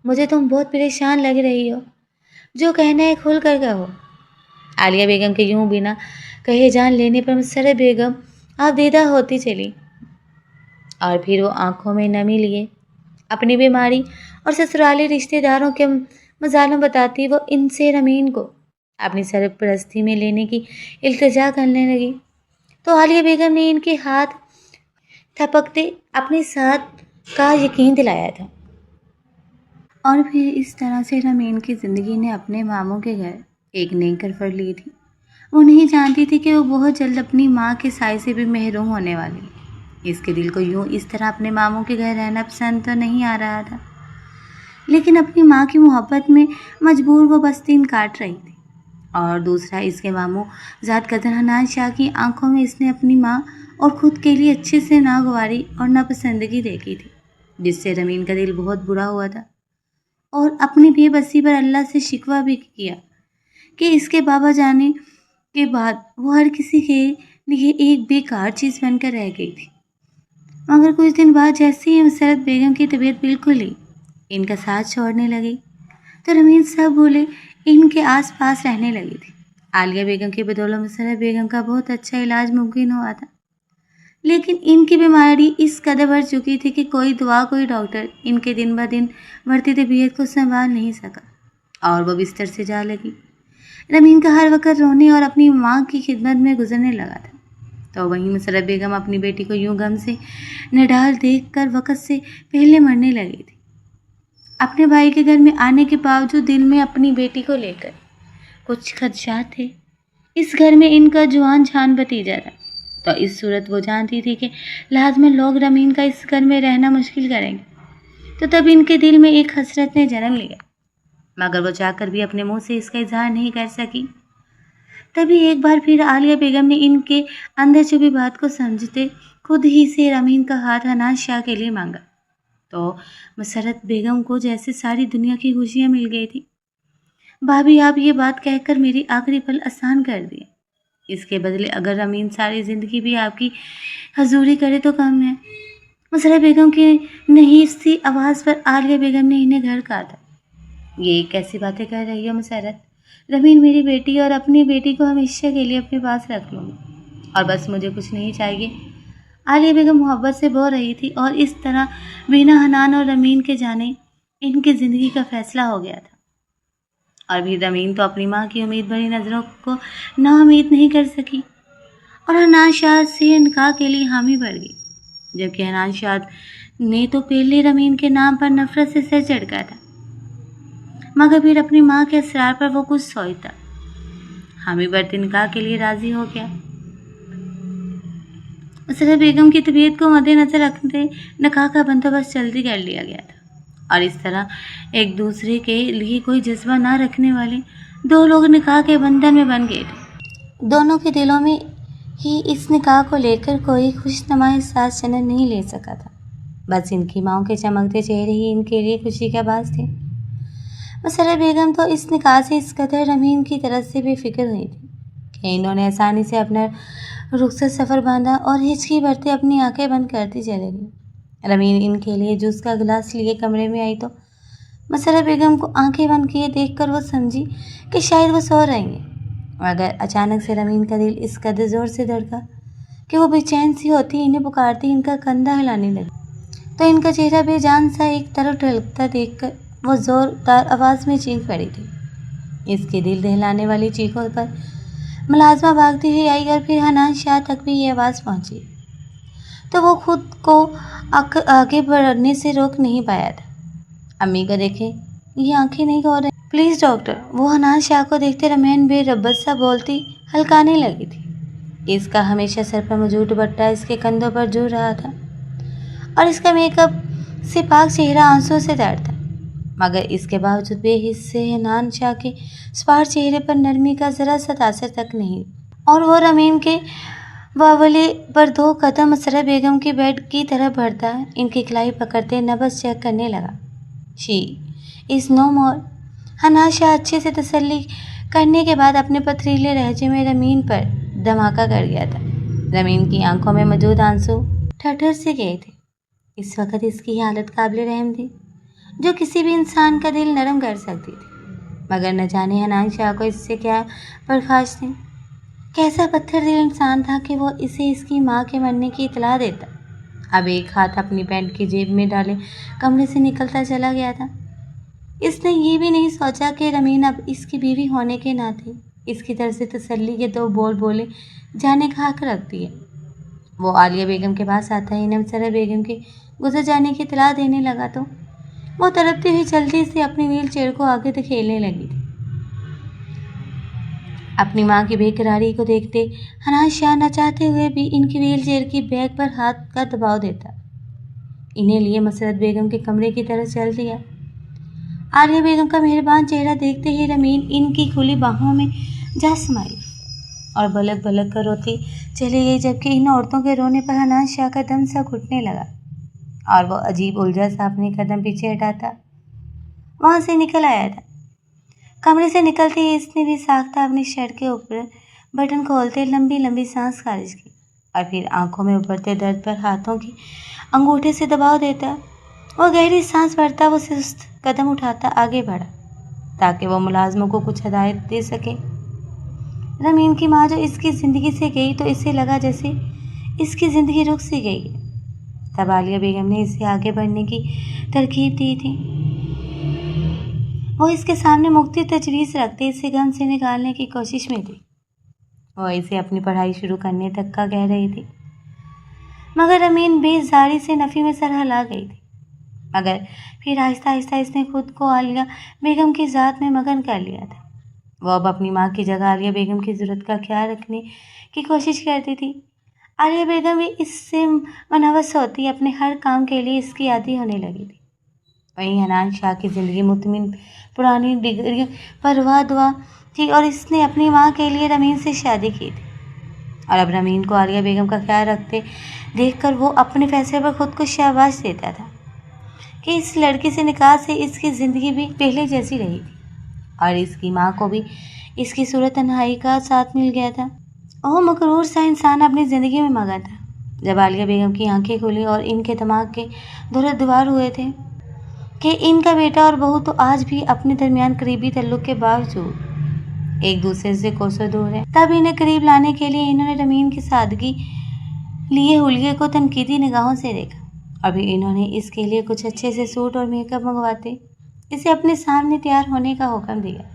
मुझे तुम बहुत परेशान लग रही हो, जो कहना है खुल कर कहो। आलिया बेगम के यूं बिना कहे जान लेने पर मुसर्रत बेगम आप दीदा होती चली और फिर वो आंखों में नमी लिए अपनी बीमारी और ससुराली रिश्तेदारों के मजालम बताती वो इनसे रमीन को अपनी सरपरस्ती में लेने की इल्तिजा करने लगी तो आलिया बेगम ने इनके हाथ थपकते अपने साथ का यकीन दिलाया था। और फिर इस तरह से रमीन की ज़िंदगी ने अपने मामों के घर एक नई करवट ली थी। वो नहीं जानती थी कि वो बहुत जल्द अपनी माँ के साय से भी महरूम होने वाली। इसके दिल को यूं इस तरह अपने मामों के घर रहना पसंद तो नहीं आ रहा था, लेकिन अपनी माँ की मोहब्बत में मजबूर वो बस दिन काट रही थी। और दूसरा, इसके मामू ज़ात कदर हनान शाह की आंखों में इसने अपनी माँ और ख़ुद के लिए अच्छे से नागवारी और नापसंदगी देखी थी, जिससे रमीन का दिल बहुत बुरा हुआ था। اور اپنی بے بسی پر اللہ سے شکوہ بھی کیا کہ اس کے بابا جانے کے بعد وہ ہر کسی کے لیے ایک بیکار چیز بن کر رہ گئی تھی۔ مگر کچھ دن بعد جیسے ہی مسرت بیگم کی طبیعت بالکل ہی ان کا ساتھ چھوڑنے لگی تو رمین سب بولے ان کے آس پاس رہنے لگی تھی۔ عالیہ بیگم کی بدولت مسرت بیگم کا بہت اچھا علاج ممکن ہوا تھا، لیکن ان کی بیماری اس قدر بڑھ چکی تھی کہ کوئی دوا کوئی ڈاکٹر ان کے دن بہ دن بڑھتی طبیعت کو سنبھال نہیں سکا اور وہ بستر سے جا لگی۔ رمین کا ہر وقت رونے اور اپنی ماں کی خدمت میں گزرنے لگا تھا، تو وہیں مسرت بیگم اپنی بیٹی کو یوں غم سے نڈال دیکھ کر وقت سے پہلے مرنے لگی تھی۔ اپنے بھائی کے گھر میں آنے کے باوجود دل میں اپنی بیٹی کو لے کر کچھ خدشات تھے۔ اس گھر میں ان کا جوان جھان بھتیجا تھا، تو اس صورت وہ جانتی تھی کہ لازماً لوگ رمین کا اس گھر میں رہنا مشکل کریں گے، تو تب ان کے دل میں ایک حسرت نے جنم لیا، مگر وہ چاہ کر بھی اپنے منہ سے اس کا اظہار نہیں کر سکی۔ تبھی ایک بار پھر عالیہ بیگم نے ان کے اندر چھپی بات کو سمجھتے خود ہی سے رمین کا ہاتھ حنان شاہ کے لیے مانگا، تو مسرت بیگم کو جیسے ساری دنیا کی خوشیاں مل گئی تھی۔ بھابھی آپ یہ بات کہہ کر میری آخری پل آسان کر دیے، اس کے بدلے اگر رمین ساری زندگی بھی آپ کی حضوری کرے تو کم ہے۔ مسرت بیگم کی نحیف سی آواز پر عالیہ بیگم نے انہیں گھر کہا تھا۔ یہ کیسی باتیں کر رہی ہو مسرت؟ رمین میری بیٹی اور اپنی بیٹی کو ہمیشہ کے لیے اپنے پاس رکھ لوں گی، اور بس مجھے کچھ نہیں چاہیے۔ عالیہ بیگم محبت سے بول رہی تھی، اور اس طرح بنا حنان اور رمین کے جانے ان کی زندگی کا فیصلہ ہو گیا تھا۔ اور بھی رمین تو اپنی ماں کی امید بھری نظروں کو نا امید نہیں کر سکی اور حنان شاہ سے نکاح کے لیے حامی بڑھ گئی، جبکہ حنان شاہ نے تو پہلے رمین کے نام پر نفرت سے سر چڑھا تھا، مگر پھر اپنی ماں کے اصرار پر وہ کچھ سوچتا حامی بڑھتے نکاح کے لیے راضی ہو گیا۔ مسرت بیگم کی طبیعت کو مد نظر رکھتے نکاح کا بندوبست جلدی کر لیا گیا تھا، اور اس طرح ایک دوسرے کے لیے کوئی جذبہ نہ رکھنے والے دو لوگ نکاح کے بندھن میں بن گئے تھے۔ دونوں کے دلوں میں ہی اس نکاح کو لے کر کوئی خوشنما احساس جنم نہیں لے سکا تھا، بس ان کی ماؤں کے چمکتے چہرے ہی ان کے لیے خوشی کا باعث تھے۔ مسرت بیگم تو اس نکاح سے اس قدر رمین کی طرف سے بے فکر ہوئی تھی کہ انہوں نے آسانی سے اپنا رخصت سفر باندھا اور ہچکی بھرتے اپنی آنکھیں بند کرتی چلے گئی۔ رمین ان کے لیے جوس کا گلاس لیے کمرے میں آئی تو مسرت بیگم کو آنکھیں بند کیے دیکھ کر وہ سمجھی کہ شاید وہ سو رہی ہیں، مگر اچانک سے رمین کا دل اس قدر زور سے دھڑکا کہ وہ بے چین سی ہوتی انہیں پکارتی ان کا کندھا ہلانے لگی، تو ان کا چہرہ بے جان سا ایک طرف ڈھلکتا دیکھ کر وہ زوردار آواز میں چیخ پڑی تھی۔ اس کی دل دہلانے والی چیخوں پر ملازمہ بھاگتی ہوئی آئی اور پھر حنان شاہ تک بھی یہ آواز پہنچی، تو وہ خود کو آگے بڑھنے سے روک نہیں پایا تھا۔ امی کو دیکھیں، یہ آنکھیں نہیں کھول رہی، پلیز ڈاکٹر۔ وہ حنان شاہ کو دیکھتے رمین بے رغبت سا بولتی ہلکانے لگی تھی۔ اس کا ہمیشہ سر پر موجود دوپٹہ اس کے کندھوں پر جھول رہا تھا اور اس کا میک اپ سے پاک چہرہ آنسوؤں سے تر تھا، مگر اس کے باوجود بے حس سے حنان شاہ کے سپاٹ چہرے پر نرمی کا ذرا سا تاثر تک نہیں، اور وہ رمین کے واولے پر دو قدم مسرت بیگم کے بیڈ کی طرف بڑھتا ان کی کلائی پکڑتے نبض چیک کرنے لگا۔ شی از نو مور۔ حنان شاہ اچھے سے تسلی کرنے کے بعد اپنے پتھریلے لہجے میں رمین پر دھماکہ کر گیا تھا۔ رمین کی آنکھوں میں موجود آنسو ٹھٹر سے گئے تھے۔ اس وقت اس کی حالت قابل رحم تھی، جو کسی بھی انسان کا دل نرم کر سکتی تھی، مگر نہ جانے حنان شاہ کو اس سے کیا پرخاش تھی۔ کیسا پتھر دل انسان تھا کہ وہ اسے اس کی ماں کے مرنے کی اطلاع دیتا۔ اب ایک ہاتھ اپنی پینٹ کی جیب میں ڈالے کمرے سے نکلتا چلا گیا تھا۔ اس نے یہ بھی نہیں سوچا کہ رمین اب اس کی بیوی ہونے کے ناطے اس کی طرف سے تسلی کے دو بول بولے جانے کا حق رکھتی ہے۔ وہ عالیہ بیگم کے پاس آتا ہی مسرت بیگم کے گزر جانے کی اطلاع دینے لگا تو وہ تڑپتی ہوئی جلدی سے اپنی ویل چیئر کو آگے دھکیلنے لگی تھی۔ اپنی ماں کی بے قراری کو دیکھتے حنان شاہ نہ چاہتے ہوئے بھی ان کی ویل چیئر کی بیک پر ہاتھ کا دباؤ دیتا انہیں لیے مسرت بیگم کے کمرے کی طرف چل دیا۔ عالیہ بیگم کا مہربان چہرہ دیکھتے ہی رمین ان کی کھلی باہوں میں جا سمائی اور بلک بلک کر روتی چلی گئی، جبکہ ان عورتوں کے رونے پر حنان شاہ کا دم سا گھٹنے لگا اور وہ عجیب الجھا سا اپنے قدم پیچھے ہٹاتا वहाँ से निकल आया था। कमरे से निकलते ही इसने भी साख्ता अपनी शर्ट के ऊपर बटन खोलते लंबी लंबी सांस खारिज की और फिर आंखों में उभरते दर्द पर हाथों की अंगूठे से दबाव देता। वो गहरी सांस भरता, वो सुस्त कदम उठाता आगे बढ़ा ताकि वो मुलाजमों को कुछ हदायत दे सके। रमीन की माँ जो इसकी ज़िंदगी से गई तो इसे लगा जैसे इसकी ज़िंदगी रुक सी गई है। तब आलिया बेगम ने इसे आगे बढ़ने की तरकीब दी थी। वो इसके सामने मुख्तलिफ तजवीज़ रखते इसे गम से निकालने की कोशिश में थी। वो इसे अपनी पढ़ाई शुरू करने तक का कह रही थी, मगर अमीन बेजारी से नफ़ी में सर हिला गई थी। मगर फिर आहिस्ता आहिस्ता इसने खुद को आलिया बेगम की ज़ात में मगन कर लिया था। वो अब अपनी माँ की जगह आलिया बेगम की ज़रूरत का ख्याल रखने की कोशिश करती थी। आलिया बेगम भी इससे मुनव्वस होती, अपने हर काम के लिए इसकी आदी होने लगी थी। वहीं हनान शाह की ज़िंदगी मुतमिन पुरानी डिग्री पर हुआ दुआ थी और इसने अपनी माँ के लिए रमीन से शादी की थी। और अब रमीन को आलिया बेगम का ख्याल रखते देखकर वो अपने फैसले पर खुद को शाबाश देता था कि इस लड़की से निकाह से इसकी ज़िंदगी भी पहले जैसी रही थी और इसकी माँ को भी इसकी सूरत तन्हाई का साथ मिल गया था। वो मकरूर सा इंसान अपनी ज़िंदगी में मगन था। जब आलिया बेगम की आंखें खुली और इनके दिमाग के दौरे दीवार हुए थे कि इनका बेटा और बहू तो आज भी अपने दरमियान करीबी ताल्लुक के बावजूद एक दूसरे से कोसों दूर है, तब इन्हें करीब लाने के लिए इन्होंने रमीन की सादगी लिए हुलिये को तनकीदी निगाहों से देखा। अभी इन्होंने इसके लिए कुछ अच्छे से सूट और मेकअप मंगवाते इसे अपने सामने तैयार होने का हुक्म दिया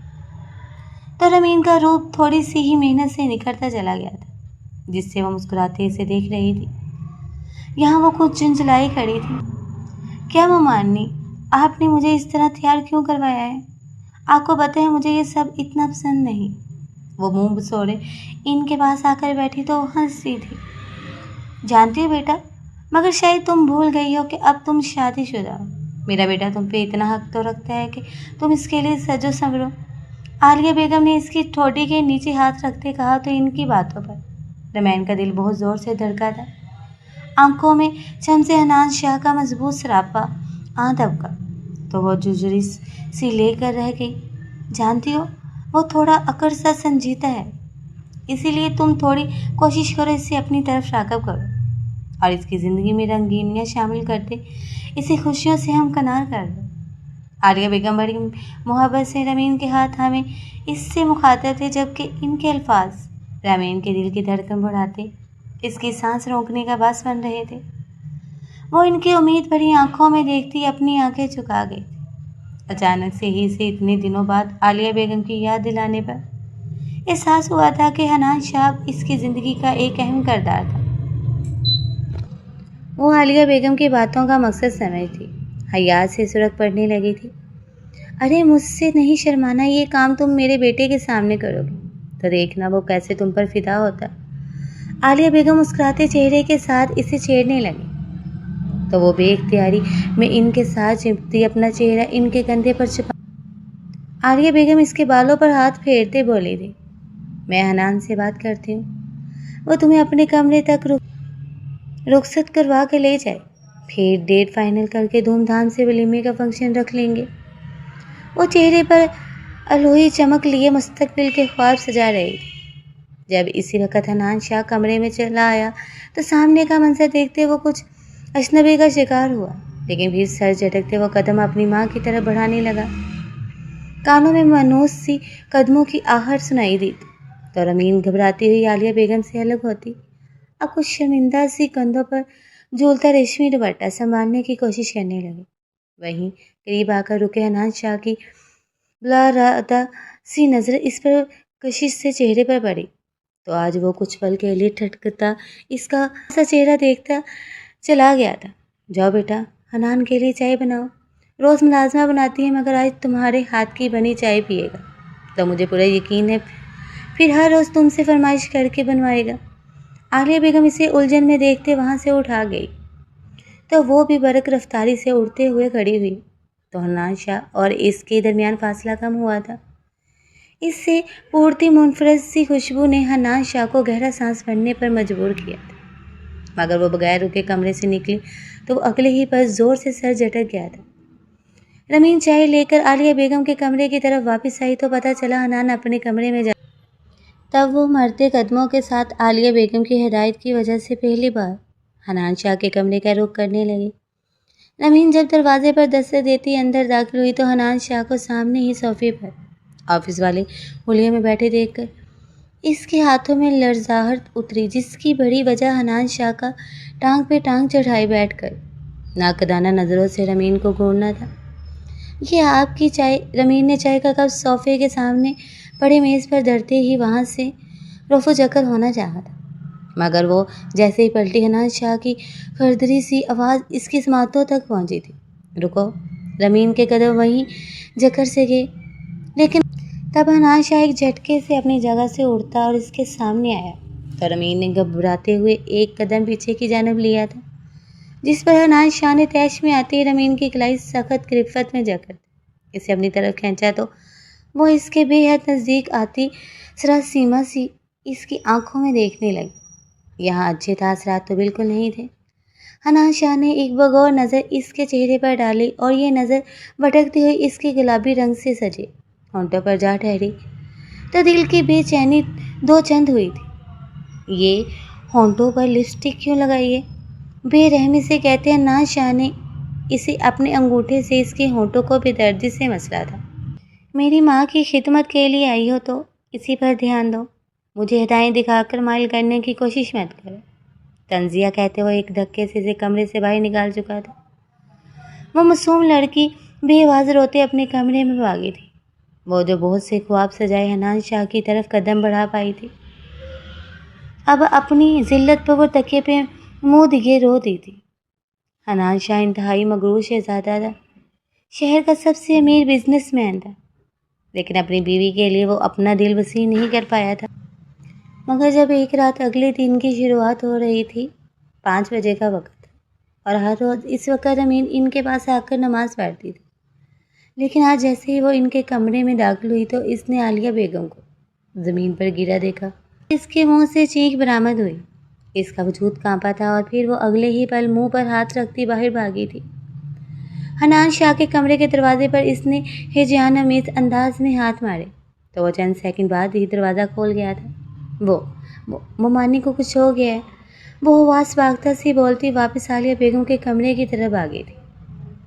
तो रमीन का रूप थोड़ी सी ही मेहनत से निखरता चला गया था, जिससे वो मुस्कुराते इसे देख रही थी। यहाँ वो खुद झुंझलाई खड़ी थी। क्या ममानी, आपने मुझे इस तरह तैयार क्यों करवाया है? आपको पता है मुझे ये सब इतना पसंद नहीं। वो मुंह बसोड़े इनके पास आकर बैठी तो हंसती थी। जानती हो बेटा, मगर शायद तुम भूल गई हो कि अब तुम शादीशुदा हो। मेरा बेटा तुम पे इतना हक तो रखता है कि तुम इसके लिए सजो संवरो। आलिया बेगम ने इसकी ठोड़ी के नीचे हाथ रखते कहा तो इनकी बातों पर रमैन का दिल बहुत ज़ोर से धड़का था। आंखों में चमसे हनान शाह का मजबूत सरापा आ दबका तो वो जुजरी सी लेकर रह गई। जानती हो, वो थोड़ा अकड़ सा संजीता है, इसीलिए तुम थोड़ी कोशिश करो इसे अपनी तरफ राग़िब करो और इसकी ज़िंदगी में रंगीनियाँ शामिल करते इसे खुशियों से हमकनार कर दो। आलिया बेगम बड़ी मोहब्बत से रमीन के हाथ थामे इससे मुखातिब थे, जबकि इनके अल्फाज रमीन के दिल की धड़कन बढ़ाते इसकी सांस रोकने का बास बन रहे थे। वो इनकी उम्मीद भरी आंखों में देखती अपनी आंखें झुका गई। अचानक से ही इसे इतने दिनों बाद आलिया बेगम की याद दिलाने पर एहसास हुआ था कि हनान शाह इसकी ज़िंदगी का एक अहम किरदार था। वो आलिया बेगम की बातों का मकसद समझती, हयात से सुरख पड़ने लगी थी। अरे मुझसे नहीं शर्माना, ये काम तुम मेरे बेटे के सामने करोगे तो देखना वो कैसे तुम पर फिदा होता। आलिया बेगम मुस्कुराते चेहरे के साथ इसे छेड़ने लगी तो वो बेइख्तियारी में इनके साथ चिपकती अपना चेहरा इनके कंधे पर छिपा। आलिया बेगम इसके बालों पर हाथ फेरते बोली थी, मैं हनान से बात करती हूँ, वो तुम्हें अपने कमरे तक रुखसत करवा के ले जाए, फिर डेट फाइनल करके धूमधाम से वलीमे का फंक्शन रख लेंगे। वो चेहरे पर अलोही चमक लिए मुस्तकबिल के ख्वाब सजा रही थी। जब इसी वक्त हनान शाह कमरे में चला आया तो सामने का मंजर देखते वो कुछ अजनबी का शिकार हुआ, लेकिन फिर सर झटकते वो कदम अपनी माँ की तरफ बढ़ाने लगा। कानों में मनूस सी कदमों की आहट सुनाई दी तो रमीन घबराती हुई आलिया बेगम से अलग होती। अब कुछ शर्मिंदा सी कंधों पर झूलता रेशमी दुपट्टा संभालने की कोशिश करने लगी। वहीं करीब आकर रुके हनान शाह की बुलारादा सी नज़र इस पर कशिश से चेहरे पर पड़ी तो आज वो कुछ पल के लिए ठटकता इसका सा चेहरा देखता चला गया था। जाओ बेटा, हनान के लिए चाय बनाओ, रोज़ मुलाजमा बनाती है मगर आज तुम्हारे हाथ की बनी चाय पिएगा तो मुझे पूरा यकीन है फिर हर रोज़ तुमसे फरमाइश करके बनवाएगा। आलिया बेगम इसे उलझन में देखते वहाँ से उठा गई तो वो भी बरक रफ्तारी से उड़ते हुए खड़ी हुई तो हनान शाह और इसके दरमियान फासला कम हुआ था। इससे पूर्ति मुनफरद सी खुशबू ने हनान शाह को गहरा सांस भरने पर मजबूर किया था, मगर वो बगैर रुके कमरे से निकली तो वो अगले ही पल जोर से सर झटक गया था। रमीन चाय लेकर आलिया बेगम के कमरे की तरफ वापस आई तो पता चला हनान अपने कमरे में जा। तब वो मरते कदमों के साथ आलिया बेगम की हिदायत की वजह से पहली बार हनान शाह के कमरे का रुख करने लगी। रमीन जब दरवाजे पर दस्तक देती अंदर दाखिल हुई तो हनान शाह को सामने ही सोफे पर ऑफिस वाले हुलिये में बैठे देखकर इसके हाथों में लर्जाहट उतरी, जिसकी बड़ी वजह हनान शाह का टांग पे टांग चढ़ाए बैठकर नाकदाना नज़रों से रमीन को घूरना था। ये आपकी चाय। रमीन ने चाय का कप सोफे के सामने पड़े मेज़ पर धरते ही वहाँ से रफू चक्कर होना चाहा था, मगर वो जैसे ही पलटी हनान शाह की खरदरी सी आवाज़ इसकी समातों तक पहुँची थी। रुको। रमीन के कदम वहीं जकड़ से गए, लेकिन तब हनान शाह एक झटके से अपनी जगह से उठता और इसके सामने आया तो रमीन ने घबराते हुए एक कदम पीछे की जानब लिया था, जिस पर हनान शाह ने तैश में आते ही रमीन की कलाई सख्त गिरफ्त में जकड़ इसे अपनी तरफ खींचा तो वो इसके बेहद नज़दीक आती सरासीमा सी इसकी आंखों में देखने लगी। यहाँ अच्छे तासरात तो बिल्कुल नहीं थे। हनान शाह ने एक बगौर नज़र इसके चेहरे पर डाली और ये नज़र भटकती हुई इसके गुलाबी रंग से सजे होंठों पर जा ठहरी तो दिल की बेचैनी दो चंद हुई थी। ये होंठों पर लिपस्टिक क्यों लगाई है? बेरहमी से कहते हनान शाह ने इसे अपने अंगूठे से इसके होंठों को बेदर्दी से मसला था। मेरी माँ की खिदमत के लिए आई हो तो इसी पर ध्यान दो, मुझे हदायत दिखाकर माइल करने की कोशिश मत करो। तंजिया कहते हुए एक धक्के से इसे कमरे से बाहर निकाल चुका था। वो मासूम लड़की बेआवाज़ रोते अपने कमरे में भागी थी। वो जो बहुत से ख्वाब सजाए हनान शाह की तरफ कदम बढ़ा पाई थी, अब अपनी जिल्लत पर वो तकिए पे मुंह दिए रो दी थी। हनान शाह इंतहाई मगरूर शहजादा था, शहर का सबसे अमीर बिजनेसमैन था, लेकिन अपनी बीवी के लिए वो अपना दिल वसी नहीं कर पाया था। मगर जब एक रात अगले दिन की शुरुआत हो रही थी, 5 बजे का वक्त, और हर रोज़ इस वक्त रमीन इनके पास आकर नमाज़ पढ़ती थी, लेकिन आज जैसे ही वो इनके कमरे में दाखिल हुई तो इसने आलिया बेगम को ज़मीन पर गिरा देखा। इसके मुंह से चीख बरामद हुई। इसका वजूद कांपा था और फिर वो अगले ही पल मुंह पर हाथ रखती बाहर भागी थी। हनान शाह के कमरे के दरवाजे पर इसने हिजान अमीज अंदाज में हाथ मारे तो वो चंद सेकंड बाद ही दरवाज़ा खोल गया था। वो मानी को कुछ हो गया है, वो आवाज़ भागता सी बोलती वापस आलिया बेगम के कमरे की तरफ आ गई थी,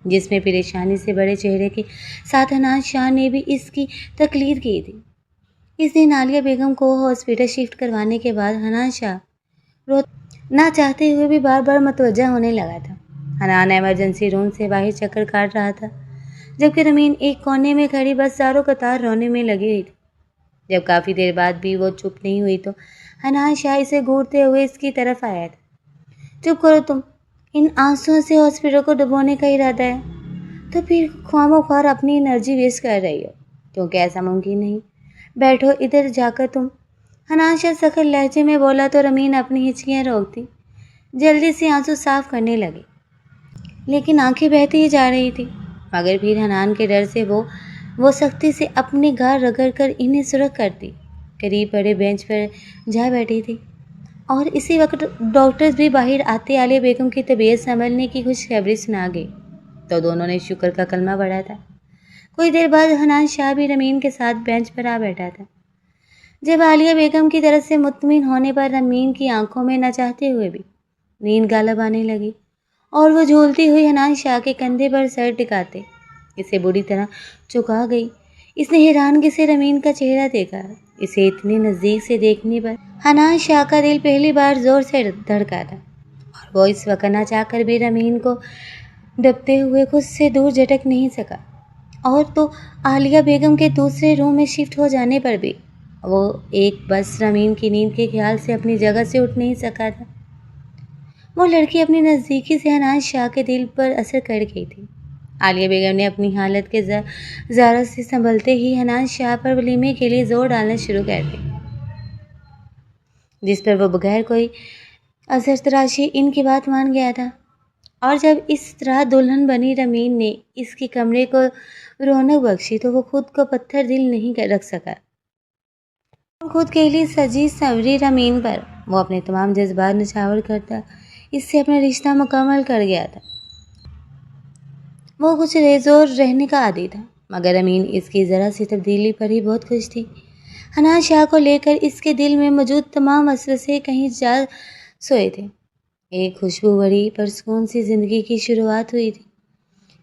जिसमें परेशानी से बड़े चेहरे के साथ हनान शाह ने भी इसकी तकलीद की थी। इस दिन आलिया बेगम को हॉस्पिटल शिफ्ट करवाने के बाद हनान शाह रो ना चाहते हुए भी बार बार मतवज्जा होने लगा था। हनान एमरजेंसी रूम से बाहर चक्कर काट रहा था, जबकि रमीन एक कोने में खड़ी बस चारों कतार रोने में लगी हुई थी। जब काफ़ी देर बाद भी वो चुप नहीं हुई तो हनान शाह इसे घूरते हुए इसकी तरफ आया था। चुप करो तुम, इन आंसुओं से हॉस्पिटल को डुबोने का इरादा है तो फिर ख्वामोख्वार अपनी एनर्जी वेस्ट कर रही हो, क्योंकि ऐसा मुमकिन नहीं। बैठो इधर जाकर तुम। हनान शाह सख्त लहजे में बोला तो रमीन अपनी हिचकियाँ रोकती जल्दी से आंसू साफ करने लगी, लेकिन आंखें बहती ही जा रही थी। मगर फिर हनान के डर से वो सख्ती से अपने गाल रगड़ कर इन्हें सुरख करती करीब पड़े बेंच पर जा बैठी थी। और इसी वक्त डॉक्टर्स भी बाहर आते आलिया बेगम की तबीयत संभलने की खुशखबरी सुना गई तो दोनों ने शुक्र का कलमा पढ़ा था। कुछ देर बाद हनान शाह भी रमीन के साथ बेंच पर आ बैठा था। जब आलिया बेगम की तरफ से मुतमिन होने पर रमीन की आंखों में न चाहते हुए भी नींद गालब आने लगी और वो झूलती हुई हनान शाह के कंधे पर सर टिकाते इसे बुरी तरह चुका गई। इसने हैरानगी से रमीन का चेहरा देखा। इसे इतनी नज़दीक से देखने पर हनान शाह का दिल पहली बार ज़ोर से धड़का था और वो इस वक्त ना चाहकर भी रमीन को दबते हुए खुद से दूर झटक नहीं सका। और तो आलिया बेगम के दूसरे रूम में शिफ्ट हो जाने पर भी वो एक बस रमीन की नींद के ख्याल से अपनी जगह से उठ नहीं सका था। वो लड़की अपनी नज़दीकी से हनान शाह के दिल पर असर कर गई थी। आलिया बेगम ने अपनी हालत के ज़ारा से संभलते ही हनान शाह पर वलीमे के लिए जोर डालना शुरू कर दिया, जिस पर वो बगैर कोई असर तराशी इनकी बात मान गया था। और जब इस तरह दुल्हन बनी रमीन ने इसके कमरे को रौनक बख्शी तो वो खुद को पत्थर दिल नहीं रख सका। खुद के लिए सजी संवरी रमीन पर वो अपने तमाम जज्बात निछावर करता इससे अपना रिश्ता मुकम्मल कर गया था। وہ کچھ ریزور رہنے کا عادی تھا، مگر امین اس کی ذرا سی تبدیلی پر ہی بہت خوش تھی۔ حنان شاہ کو لے کر اس کے دل میں موجود تمام وسوسے کہیں جا سوئے تھے۔ ایک خوشبو بھری پرسکون سی زندگی کی شروعات ہوئی تھی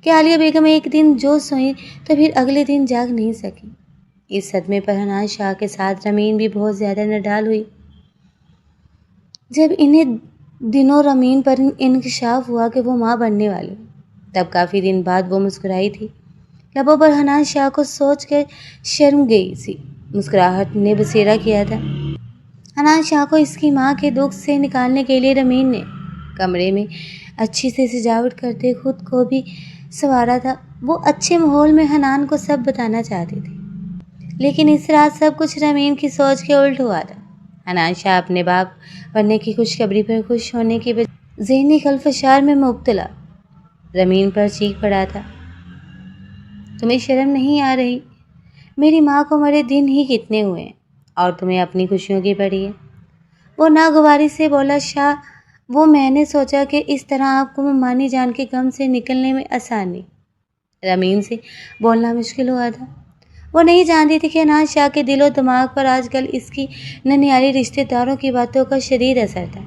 کہ عالیہ بیگم ایک دن جو سوئیں تو پھر اگلے دن جاگ نہیں سکی۔ اس صدمے پر حنان شاہ کے ساتھ رمین بھی بہت زیادہ نڈال ہوئی۔ جب انہیں دنوں رمین پر انکشاف ہوا کہ وہ ماں بننے والی، تب کافی دن بعد وہ مسکرائی تھی۔ لبوں پر حنان شاہ کو سوچ کر شرم گئی سی مسکراہٹ نے بسیرا کیا تھا۔ حنان شاہ کو اس کی ماں کے دکھ سے نکالنے کے لیے رمین نے کمرے میں اچھی سے سجاوٹ کرتے خود کو بھی سنوارا تھا۔ وہ اچھے ماحول میں حنان کو سب بتانا چاہتی تھی، لیکن اس رات سب کچھ رمین کی سوچ کے الٹ ہوا تھا۔ حنان شاہ اپنے باپ بننے کی خوشخبری پر خوش ہونے کی بجائے ذہنی خلفشار میں مبتلا رمین پر چیخ پڑا تھا۔ تمہیں شرم نہیں آ رہی؟ میری ماں کو مرے دن ہی کتنے ہوئے ہیں اور تمہیں اپنی خوشیوں کی پڑی ہے؟ وہ ناگواری سے بولا شاہ، وہ میں نے سوچا کہ اس طرح آپ کو ممانی جان کے غم سے نکلنے میں آسانی۔ رمین سے بولنا مشکل ہوا تھا۔ وہ نہیں جانتی تھی کہ حنان شاہ کے دل و دماغ پر آج کل اس کی ننیالی رشتہ داروں کی باتوں کا شدید اثر تھا،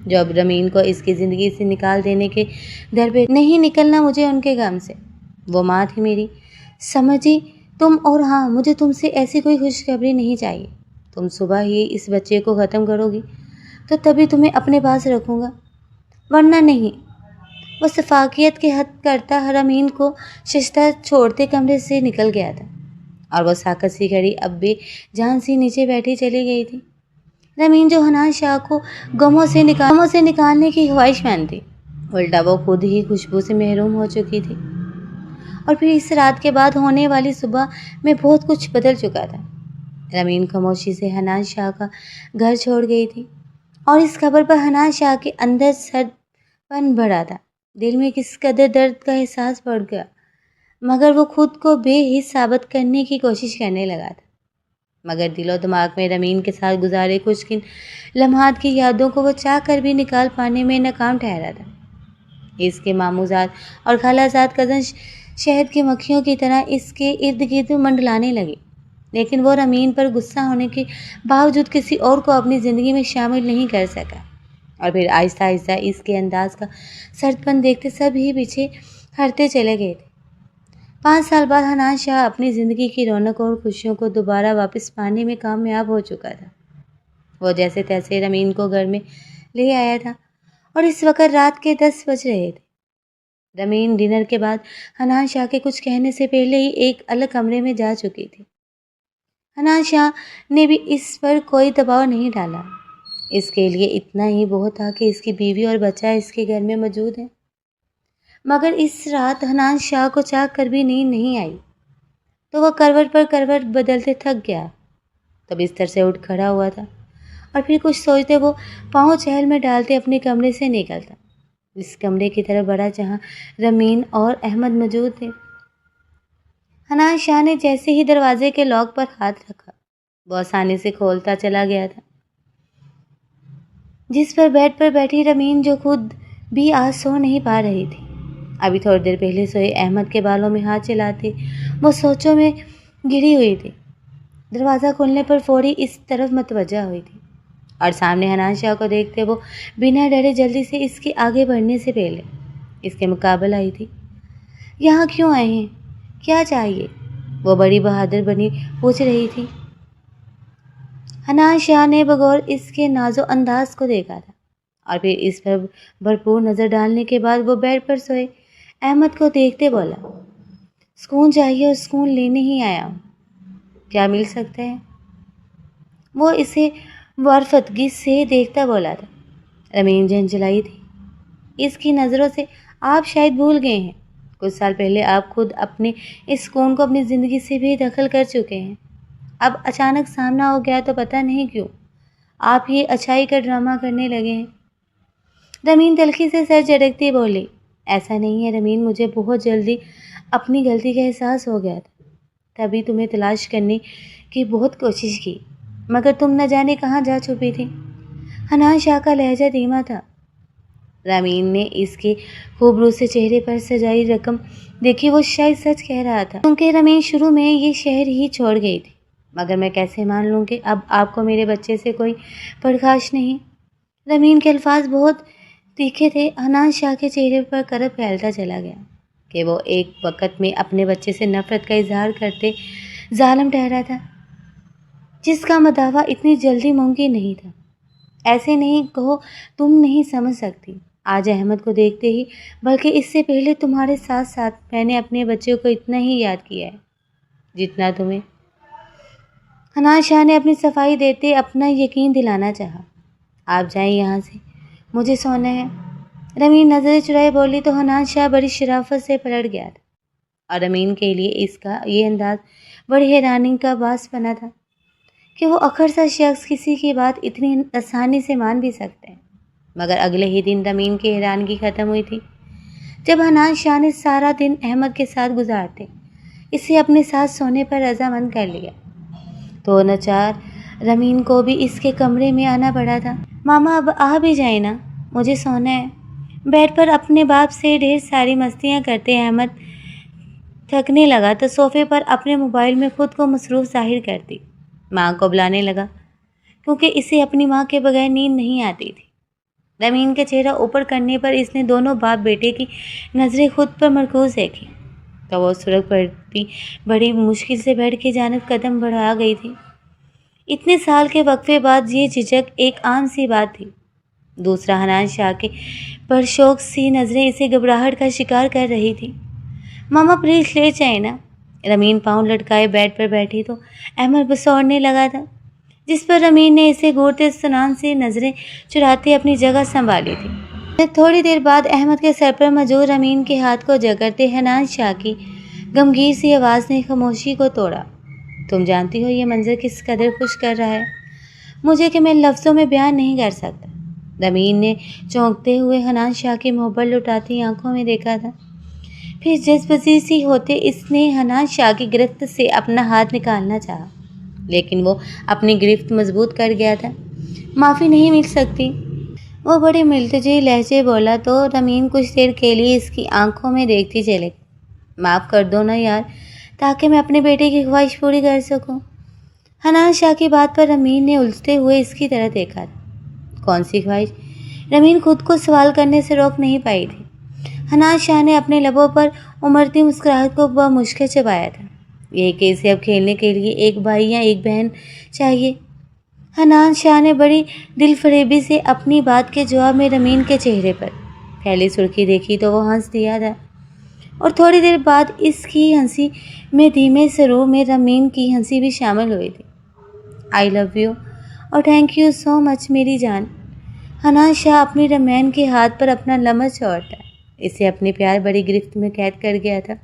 جو اب رمین کو اس کی زندگی سے نکال دینے کے در پہ نہیں نکلنا مجھے ان کے غم سے۔ وہ ماں تھی میری، سمجھی تم، اور ہاں مجھے تم سے ایسی کوئی خوشخبری نہیں چاہیے۔ تم صبح ہی اس بچے کو ختم کرو گی تو تبھی تمہیں اپنے پاس رکھوں گا، ورنہ نہیں۔ وہ شفقت کے حد کرتا رمین کو ششتہ چھوڑتے کمرے سے نکل گیا تھا، اور وہ ساکت سی کھڑی اب بے جان سی نیچے بیٹھی چلی گئی تھی۔ رمین جو حنان شاہ کو غموں سے نکالنے کی خواہش مند تھی، الٹا وہ خود ہی خوشبو سے محروم ہو چکی تھی۔ اور پھر اس رات کے بعد ہونے والی صبح میں بہت کچھ بدل چکا تھا۔ رمین خاموشی سے حنان شاہ کا گھر چھوڑ گئی تھی، اور اس خبر پر حنان شاہ کے اندر سرد پن بڑھا تھا۔ دل میں کس قدر درد کا احساس بڑھ گیا، مگر وہ خود کو بے حس ثابت کرنے کی کوشش کرنے لگا تھا۔ مگر دل و دماغ میں رمین کے ساتھ گزارے کچھ لمحات کی یادوں کو وہ چاہ کر بھی نکال پانے میں ناکام ٹھہرا تھا۔ اس کے ماموزاد اور خالہ زاد کزن شہد کی مکھیوں کی طرح اس کے ارد گرد منڈلانے لگے، لیکن وہ رمین پر غصہ ہونے کے باوجود کسی اور کو اپنی زندگی میں شامل نہیں کر سکا۔ اور پھر آہستہ آہستہ اس کے انداز کا سرد پن دیکھتے سب ہی پیچھے ہٹتے چلے گئے تھے۔ 5 سال بعد حنان شاہ اپنی زندگی کی رونق اور خوشیوں کو دوبارہ واپس پانے میں کامیاب ہو چکا تھا۔ وہ جیسے تیسے رمین کو گھر میں لے آیا تھا، اور اس وقت رات کے 10 بج رہے تھے۔ رمین ڈنر کے بعد حنان شاہ کے کچھ کہنے سے پہلے ہی ایک الگ کمرے میں جا چکی تھی۔ حنان شاہ نے بھی اس پر کوئی دباؤ نہیں ڈالا، اس کے لیے اتنا ہی بہت تھا کہ اس کی بیوی اور بچہ اس کے گھر میں موجود ہیں۔ مگر اس رات حنان شاہ کو چاہ کر بھی نیند نہیں آئی، تو وہ کروٹ پر کروٹ بدلتے تھک گیا تو بستر سے اٹھ کھڑا ہوا تھا، اور پھر کچھ سوچتے وہ پاؤں چہل میں ڈالتے اپنے کمرے سے نکلتا، اس کمرے کی طرف بڑھا جہاں رمین اور احمد موجود تھے۔ حنان شاہ نے جیسے ہی دروازے کے لاک پر ہاتھ رکھا، وہ آسانی سے کھولتا چلا گیا تھا، جس پر بیڈ پر بیٹھی رمین جو خود بھی آج سو نہیں پا رہی تھی، ابھی تھوڑی دیر پہلے سوئے احمد کے بالوں میں ہاتھ چلاتے وہ سوچوں میں گھری ہوئی تھی۔ دروازہ کھولنے پر فوری اس طرف متوجہ ہوئی تھی، اور سامنے حنان شاہ کو دیکھتے وہ بنا ڈرے جلدی سے اس کے آگے بڑھنے سے پہلے اس کے مقابل آئی تھی۔ یہاں کیوں آئے ہیں؟ کیا چاہیے؟ وہ بڑی بہادر بنی پوچھ رہی تھی۔ حنان شاہ نے بغور اس کے نازو انداز کو دیکھا تھا، اور پھر اس پر بھرپور نظر ڈالنے کے بعد وہ بیڈ پر سوئے احمد کو دیکھتے بولا، سکون چاہیے اور سکون لینے ہی آیا ہوں، کیا مل سکتا ہے؟ وہ اسے وارفتگی سے دیکھتا بولا تھا۔ رمین جھنجھلائی تھی۔ اس کی نظروں سے آپ شاید بھول گئے ہیں، کچھ سال پہلے آپ خود اپنے اس سکون کو اپنی زندگی سے بھی دخل کر چکے ہیں، اب اچانک سامنا ہو گیا تو پتہ نہیں کیوں آپ یہ اچھائی کا ڈرامہ کرنے لگے ہیں۔ رمین تلخی سے سر جھٹکتی بولی، ایسا نہیں ہے رمین، مجھے بہت جلدی اپنی غلطی کا احساس ہو گیا تھا، تبھی تمہیں تلاش کرنے کی بہت کوشش کی، مگر تم نہ جانے کہاں جا چھپی تھی۔ حنان شاہ کا لہجہ دھیما تھا، رامین نے اس کے خوبرو سے چہرے پر سجائی رقم دیکھی. وہ شاید سچ کہہ رہا تھا کیونکہ رامین شروع میں یہ شہر ہی چھوڑ گئی تھی. مگر میں کیسے مان لوں کہ اب آپ کو میرے بچے سے کوئی پرخاش نہیں؟ رامین کے الفاظ بہت تیکھے تھے. حنان شاہ کے چہرے پر کرب پھیلتا چلا گیا کہ وہ ایک وقت میں اپنے بچے سے نفرت کا اظہار کرتے ظالم ٹھہرا تھا جس کا مداوع اتنی جلدی ممکن نہیں تھا. ایسے نہیں کہو، تم نہیں سمجھ سکتی. آج احمد کو دیکھتے ہی بلکہ اس سے پہلے تمہارے ساتھ ساتھ میں نے اپنے بچے کو اتنا ہی یاد کیا ہے جتنا تمہیں. حنان شاہ نے اپنی صفائی دیتے اپنا یقین دلانا چاہا. آپ جائیں یہاں سے، مجھے سونا ہے. رامین نظریں چرائے بولی تو حنان شاہ بڑی شرافت سے پلٹ گیا تھا اور رامین کے لیے اس کا یہ انداز بڑی حیرانی کا باعث بنا تھا کہ وہ اکثر سا شخص کسی کی بات اتنی آسانی سے مان بھی سکتے ہیں. مگر اگلے ہی دن رامین کی حیرانگی ختم ہوئی تھی جب حنان شاہ نے سارا دن احمد کے ساتھ گزارتے اسے اپنے ساتھ سونے پر رضامند کر لیا تو ناچار رامین کو بھی اس کے کمرے میں آنا پڑا تھا. ماما اب آ بھی جائیں نا، مجھے سونا ہے. بیڈ پر اپنے باپ سے ڈھیر ساری مستیاں کرتے احمد تھکنے لگا تو صوفے پر اپنے موبائل میں خود کو مصروف ظاہر کرتی ماں کو بلانے لگا کیونکہ اسے اپنی ماں کے بغیر نیند نہیں آتی تھی. رامین کا چہرہ اوپر کرنے پر اس نے دونوں باپ بیٹے کی نظریں خود پر مرکوز دیکھی تو وہ سرخ پڑتی بڑی مشکل سے بیڈ کی جانب قدم بڑھا گئی تھی. اتنے سال کے وقفے بعد یہ جھجک ایک عام سی بات تھی. دوسرا حنان شاہ کے پرشوق سی نظریں اسے گھبراہٹ کا شکار کر رہی تھی. ماما پلیز لے جائیں نا. رامین پاؤں لٹکائے بیڈ پر بیٹھی تو احمد بسوڑنے لگا تھا جس پر رامین نے اسے گھورتے سنان سے نظریں چراتے اپنی جگہ سنبھالی تھی. تھوڑی دیر بعد احمد کے سر پر موجود رامین کے ہاتھ کو جگڑتے حنان شاہ کی غمگین سی آواز نے خاموشی کو توڑا. تم جانتی ہو یہ منظر کس قدر خوش کر رہا ہے مجھے کہ میں لفظوں میں بیان نہیں کر سکتا. رامین نے چونکتے ہوئے حنان شاہ کی محبت لٹاتی آنکھوں میں دیکھا تھا. پھر جذباتی سی ہوتے اس نے حنان شاہ کی گرفت سے اپنا ہاتھ نکالنا چاہا لیکن وہ اپنی گرفت مضبوط کر گیا تھا. معافی نہیں مل سکتی، وہ بڑے ملتجئ لہجے بولا تو رامین کچھ دیر کے لیے اس کی آنکھوں میں دیکھتی چلے. معاف کر دو نا یار تاکہ میں اپنے بیٹے کی خواہش پوری کر سکوں. حنان شاہ کی بات پر رامین نے الجھتے ہوئے اس کی طرف دیکھا تھا. کون سی خواہش؟ رامین خود کو سوال کرنے سے روک نہیں پائی تھی. حنان شاہ نے اپنے لبوں پر امڑتی مسکراہٹ کو بمشکل چبایا تھا. یہ کہ اسے اب کھیلنے کے لیے ایک بھائی یا ایک بہن چاہیے. حنان شاہ نے بڑی دل فریبی سے اپنی بات کے جواب میں رامین کے چہرے پر پھیلی سرخی دیکھی تو وہ ہنس دیا تھا اور تھوڑی دیر بعد اس کی ہنسی میں دھیمے سرور میں رامین کی ہنسی بھی شامل ہوئی تھی. آئی لو یو اور تھینک یو سو مچ میری جان. حنان شاہ اپنی رامین کے ہاتھ پر اپنا لمس چھوڑتا اسے اپنے پیار بڑی گرفت میں قید کر گیا تھا.